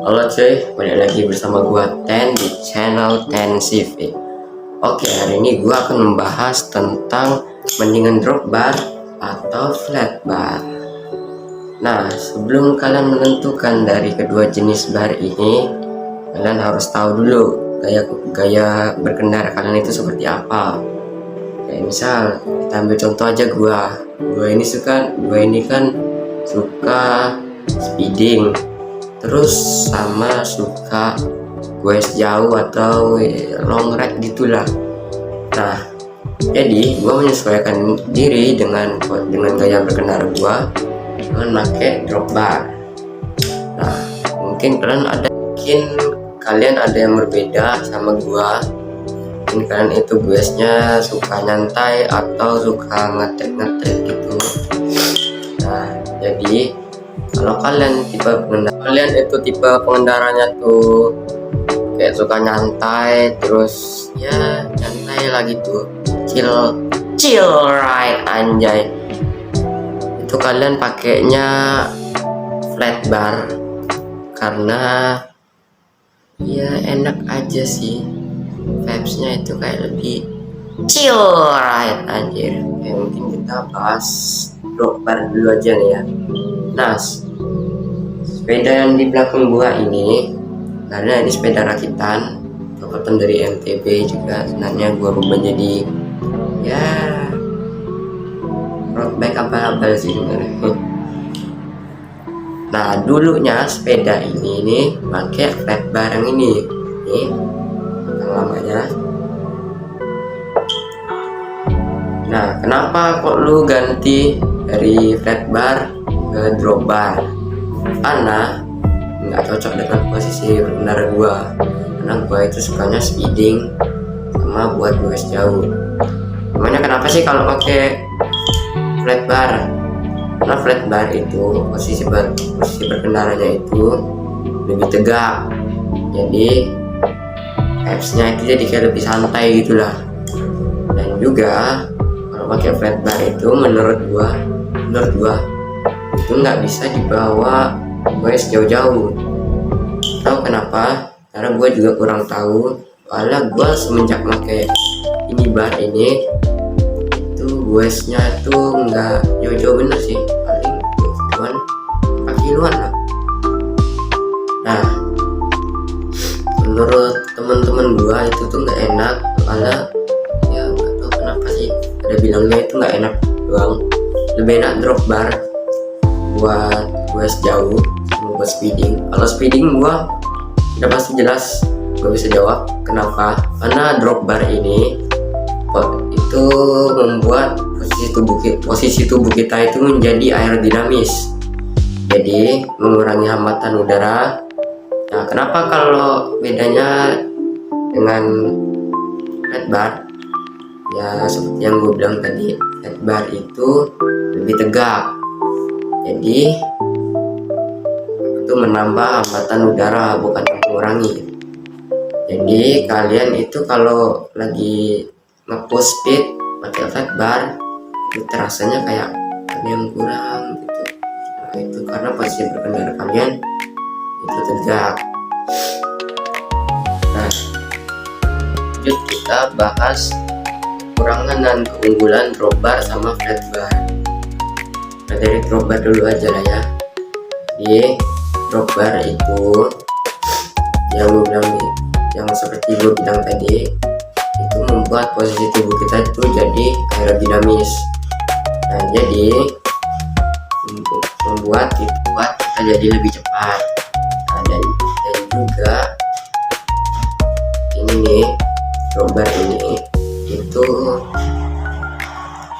Halo cuy, balik lagi bersama gua Ten di channel Ten CV. Oke, hari ini gua akan membahas tentang mendingan drop bar atau flat bar. Nah, sebelum kalian menentukan dari kedua jenis bar ini, kalian harus tahu dulu gaya berkendara kalian itu seperti apa. Kayak misal, kita ambil contoh aja gua ini kan suka speeding, terus sama suka goes jauh atau long ride gitulah. Nah, jadi gua menyesuaikan diri dengan gaya berkendara gua dengan pakai drop bar. Nah, mungkin kalian ada yang berbeda sama gua. Mungkin kalian itu goesnya suka nyantai atau suka ngetrek gitu. Nah, jadi kalau kalian tipe pengendaranya tuh kayak suka nyantai, terus ya nyantai lagi tuh, chill ride anjay, itu kalian pakainya flat bar karena ya enak aja sih, vibesnya itu kayak lebih chill ride anjir. Oke, mungkin kita bahas drop bar dulu aja nih ya. Nah, sepeda yang di belakang gua ini, karena ini sepeda rakitan buatan dari MTB juga, sebenarnya gua rubah jadi ya road bike apa sih sebenarnya. Nah, dulunya sepeda ini nih pakai flat bar yang ini nih, yang lamanya. Nah, kenapa kok lu ganti dari flat bar ke drop bar? Karena nggak cocok dengan posisi berkendara gua, karena gua itu sukanya speeding sama buat goes jauh. Namanya kenapa sih kalau pakai flat bar? Karena flat bar itu posisi berkendaranya itu lebih tegak, jadi vibes-nya itu jadi kayak lebih santai gitulah. Dan juga kalau pakai flat bar itu menurut gua itu nggak bisa dibawa goes jauh-jauh. Tahu kenapa? Karena gue juga kurang tahu. Soalnya gue semenjak pakai ini bar ini, itu goesnya tuh nggak jauh-jauh bener sih, paling cuman 4 kiloan lah. Nah, menurut teman-teman gue itu tuh nggak enak, soalnya ya nggak tahu kenapa sih, ada bilangnya itu nggak enak doang. Lebih enak drop bar buat goes jauh, buat speeding. Kalau speeding gua udah pasti jelas gua bisa jawab kenapa. Karena drop bar ini itu membuat posisi tubuh kita itu menjadi aerodinamis, jadi mengurangi hambatan udara. Nah, kenapa kalau bedanya dengan flat bar? Ya seperti yang gue bilang tadi, flat bar itu lebih tegak, jadi itu menambah hambatan udara, bukan mengurangi. Jadi kalian itu kalau lagi nge-push speed pakai flat bar itu terasanya kayak ada yang kurang gitu. Nah, itu karena posisi berkendara kalian itu tegak. Nah, lanjut kita bahas kekurangan dan keunggulan drop bar sama flat bar. Nah, dari drop bar dulu aja lah ya. Di drop bar itu yang seperti gue bilang tadi, itu membuat posisi tubuh kita itu jadi aerodinamis. Nah, jadi membuat kita jadi lebih cepat. Nah, dan juga ini nih, drop bar ini itu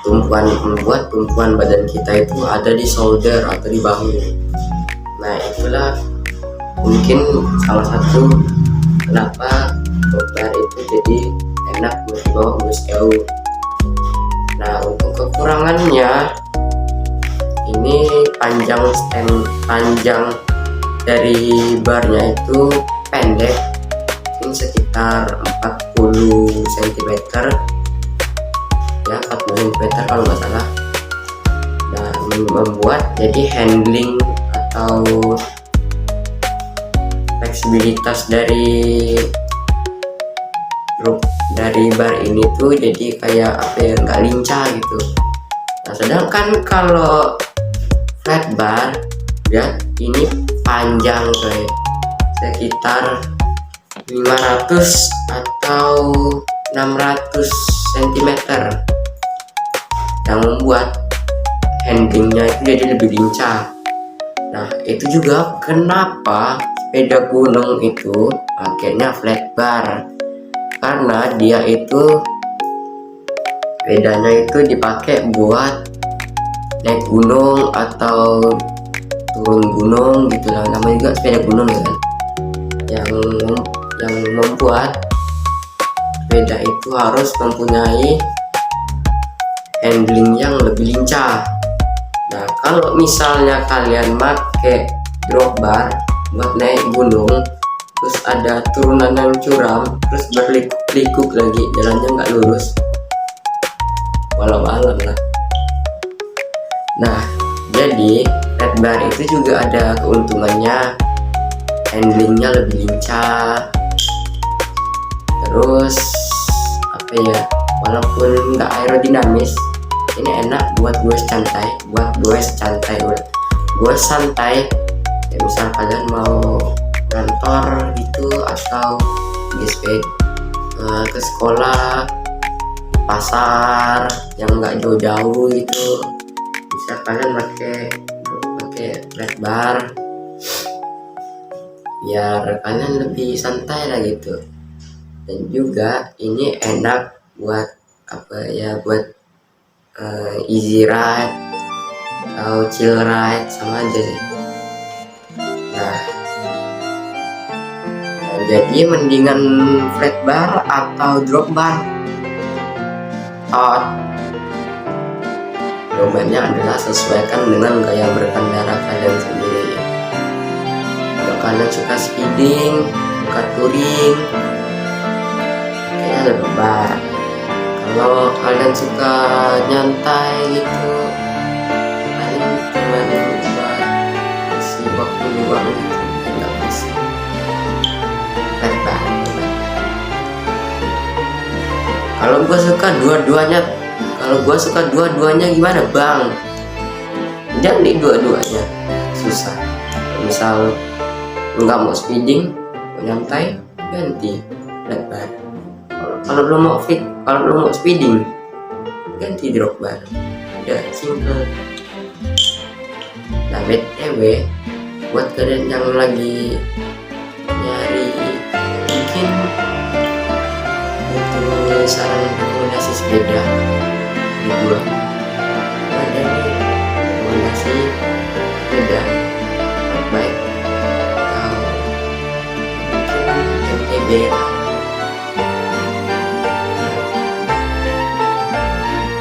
membuat tumpuan badan kita itu ada di shoulder atau di bahu. Nah, itulah mungkin salah satu kenapa drop bar itu jadi enak buat bawa goes jauh. Nah, untuk kekurangannya, ini panjang dari barnya itu pendek, mungkin sekitar 40 cm ya, 40 cm kalau nggak salah. Dan membuat jadi handling atau fleksibilitas dari bar ini tuh jadi kayak apa ya, nggak lincah gitu. Nah sedangkan kalau flat bar ya ini panjang coy, sekitar 500 atau 600 cm, yang membuat handlingnya itu jadi lebih lincah. Nah itu juga kenapa sepeda gunung itu pakainya flat bar, karena dia itu sepedanya itu dipakai buat naik gunung atau turun gunung gitu lah, namanya juga sepeda gunung ya kan, yang membuat sepeda itu harus mempunyai handling yang lebih lincah. Nah kalau misalnya kalian pakai drop bar buat naik gunung, terus ada turunan yang curam, terus berlikuk lagi, jalannya nggak lurus, walau-alam lah. Nah jadi flat bar itu juga ada keuntungannya, handlingnya lebih lincah, terus apa ya, walaupun nggak aerodinamis, ini enak buat gue santai, gue santai ya, misal kalian mau kantor gitu atau ke sekolah, pasar yang nggak jauh-jauh gitu, bisa kalian pakai flat bar biar kalian lebih santai lah gitu. Dan juga ini enak buat apa ya, buat easy ride atau chill ride, sama aja sih. Nah jadi mendingan flat bar atau drop bar? Jawabannya adalah sesuaikan dengan gaya berkendara kalian sendiri. Kalau kalian suka speeding, suka touring, kayaknya drop bar. Kalau kalian suka nyantai gitu, kalian cuma buat isi waktu luang gitu, nggak bisa flat bar. Kalau gue suka dua-duanya, gimana bang? Jangan di dua-duanya, susah. Misal nggak mau speeding, mau nyantai, ganti flat bar. Kalau belum mau speeding, ganti drop bar. Udah simple. Nah BTW, buat kalian yang lagi nyari mungkin butuh saran rekomendasi sepeda di gua, ada nih rekomendasi sepeda road bike atau mungkin MTB lah.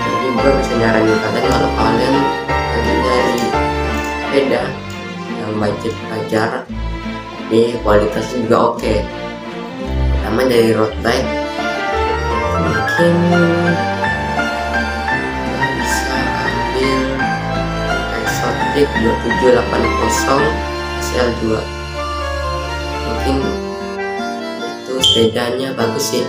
Jadi gua bisa nyaranin kalian kalau kalian lagi nyari sepeda yang budget wajar tapi kualitasnya juga oke, pertama dari road bike mungkin bisa ambil Exotic 2780 SL2. Mungkin itu sepedanya bagus sih,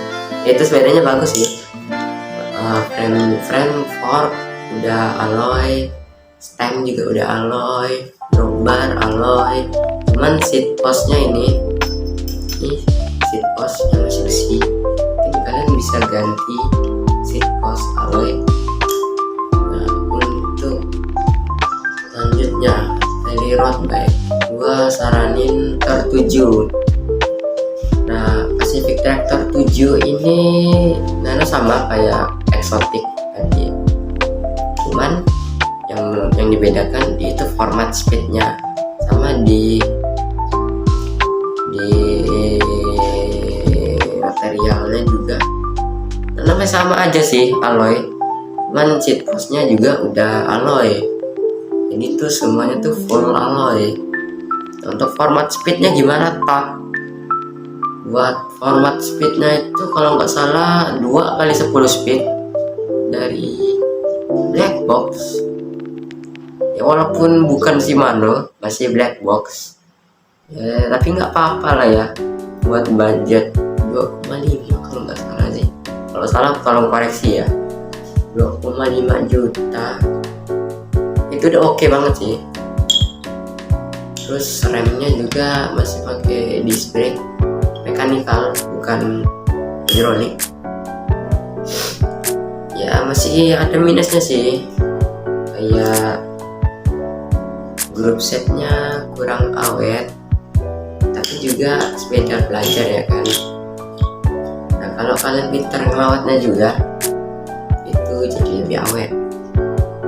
frame fork udah alloy, stem juga udah alloy, drop bar alloy, cuman seat postnya ini seat postnya masih besi. Jadi kalian bisa ganti seat post alloy. Nah untuk selanjutnya dari road bike gua saranin Tractor 7. Nah Pacific Tractor 7 ini sama kayak Exotic tadi, cuman yang dibedakan di itu format speednya, sama di materialnya juga namanya sama aja sih, alloy, cuman seat postnya juga udah alloy, jadi tuh semuanya tuh full alloy. Untuk format speednya gimana Pak? Buat format speednya itu kalau nggak salah 2x10 speed dari black box ya, walaupun bukan Shimano, masih black box. ya, tapi nggak apa-apa lah ya buat budget 2,5 kalau nggak salah sih. Kalau salah tolong koreksi ya. 2,5 juta itu udah oke banget sih. Terus remnya juga masih pakai disc brake mechanical, bukan hidrolik. Ya masih ada minusnya sih, kayak grup setnya kurang awet, tapi juga sepeda pelajar ya kan. Nah kalau kalian pintar ngelawatnya juga itu jadi lebih awet.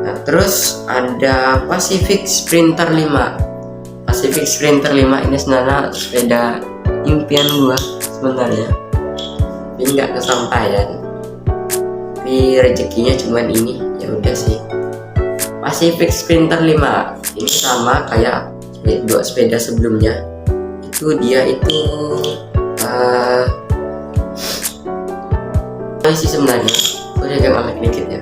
Nah terus ada Pacific Sprinter 5. Pacific Sprinter 5 ini sebenarnya sepeda impian gua sebenarnya, tapi nggak kesampaian. Tapi rezekinya cuman ini, ya udah sih. Pacific Sprinter 5 ini sama kayak dua sepeda sebelumnya. Itu dia itu sih sebenarnya. Udah agak mamek dikit ya.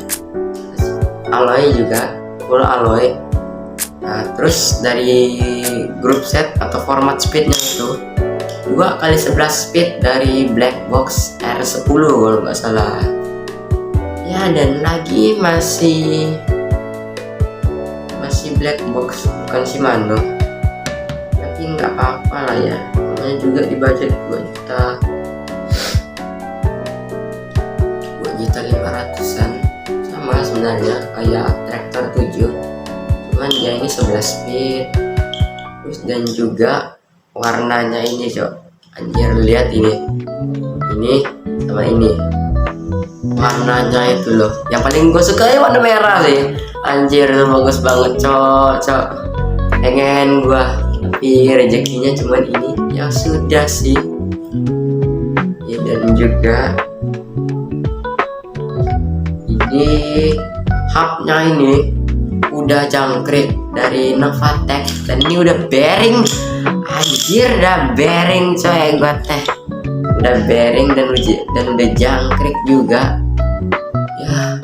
Alloy juga full alloy. Nah, terus dari group set atau format speednya itu 2x11 speed dari Black Box R10 kalau nggak salah. Ya dan lagi masih Black Box, bukan Shimano. Tapi nggak apa-apa lah ya, namanya juga di budget 2.500.000-an, sama sebenarnya kayak Tractor 7, cuman dia ini 11 speed. Terus dan juga warnanya ini anjir, lihat ini sama ini warnanya itu loh, yang paling gue suka ya warna merah sih. Anjir itu bagus banget cok, pengen gua, tapi rezekinya cuman ini, ya sudah sih ya. Dan juga ini hubnya ini udah jangkrik dari Novatec, dan ini udah bearing. Anjir udah bearing coy, gua udah bearing dan udah jangkrik juga ya.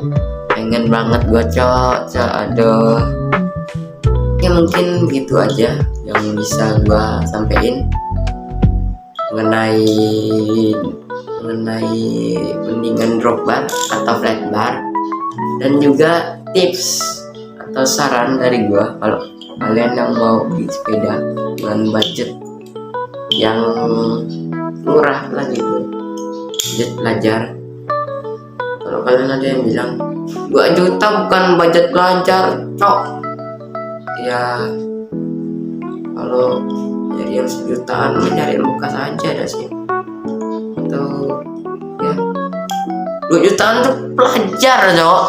Pengen banget gua cok, aduh. Ya mungkin gitu aja yang bisa gua sampein mengenai mendingan drop bar atau flat bar, dan juga tips atau saran dari gua kalau kalian yang mau beli sepeda dengan budget yang murah lah gitu, budget pelajar. Kalau kalian ada yang bilang 2 juta bukan budget pelajar cok, ya kalau nyari yang sejutaan nyari yang bekas aja dah sih. Atau ya 2 jutaan tuh pelajar cok,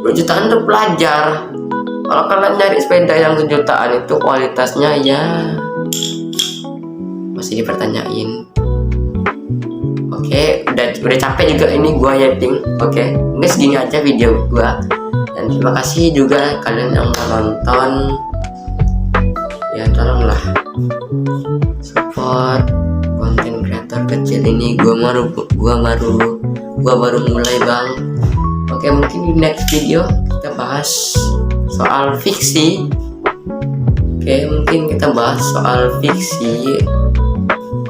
2 jutaan tuh pelajar. Kalau kalian nyari sepeda yang sejutaan itu kualitasnya ya masih dipertanyain. Oke, udah capek juga ini gua editing. Oke, ini segini aja video gua. Dan terima kasih juga kalian yang mau nonton. Ya tolonglah support konten kreator kecil ini. Gua baru mulai bang. Oke, mungkin di next video kita bahas soal fiksi. Oke, mungkin kita bahas soal fiksi.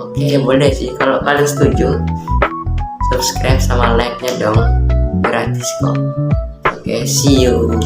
Oke, boleh sih kalau kalian setuju. Subscribe sama like-nya dong, gratis kok. Oke, see you.